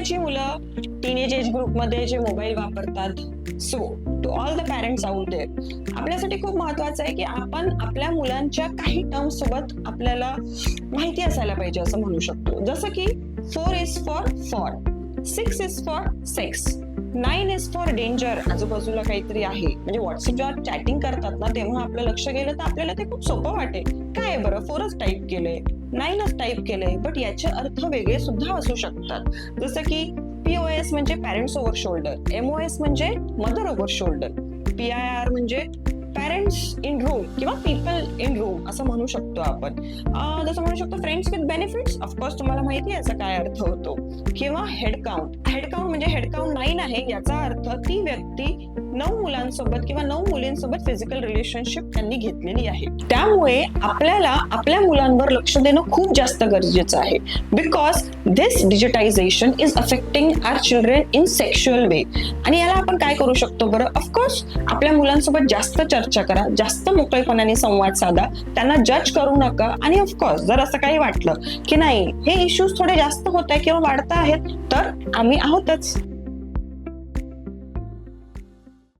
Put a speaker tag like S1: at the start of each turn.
S1: आताची मुलं teenage age ग्रुपमध्ये जे मोबाईल वापरतात, so to all the parents out there, आपल्यासाठी खूप महत्वाचं आहे की आपण आपल्या मुलांच्या काही टर्म्स सोबत आपल्याला माहिती असायला पाहिजे असं म्हणू शकतो. जसं की 4 is for for, 6 is for sex, 9 is for danger. आजूबाजूला काहीतरी आहे, म्हणजे व्हॉट्सअपवर चॅटिंग करतात ना तेव्हा आपलं लक्ष गेलं तर आपल्याला ते खूप सोपं वाटेल. काय बरं 4च टाईप केलंय, 9च टाईप केलंय, बट याचे अर्थ वेगळे सुद्धा असू शकतात. जसं की POS म्हणजे पॅरेंट्स ओव्हर शोल्डर, MOS म्हणजे मदर ओव्हर शोल्डर, PIR म्हणजे पॅरेंट्स इन रूम किंवा पीपल इन रूम असं म्हणू शकतो आपण. जसं म्हणू शकतो फ्रेंड्स विथ बेनिफिट्स, ऑफकोर्स तुम्हाला माहिती आहे याचा काय अर्थ होतो. किंवा हेड काउंट, हेड काउंट म्हणजे हेड काउंट 9 आहे, याचा अर्थ ती व्यक्ती 9 मुलांसोबत किंवा 9 मुलींसोबत फिजिकल रिलेशनशिप त्यांनी घेतलेली आहे. त्यामुळे आपल्याला आपल्या मुलांवर लक्ष देणं खूप जास्त गरजेचं आहे, because this digitisation is affecting our children in sexual way. आणि याला आपण काय करू शकतो बरं? ऑफकोर्स आपल्या मुलांसोबत जास्त चर्चा करा, जास्त मोकळेपणाने संवाद साधा, त्यांना जज करू नका. आणि ऑफकोर्स जर असं काही वाटलं की नाही हे इश्यूज थोडे जास्त होत आहे किंवा वाढत आहेत तर आम्ही आहोतच.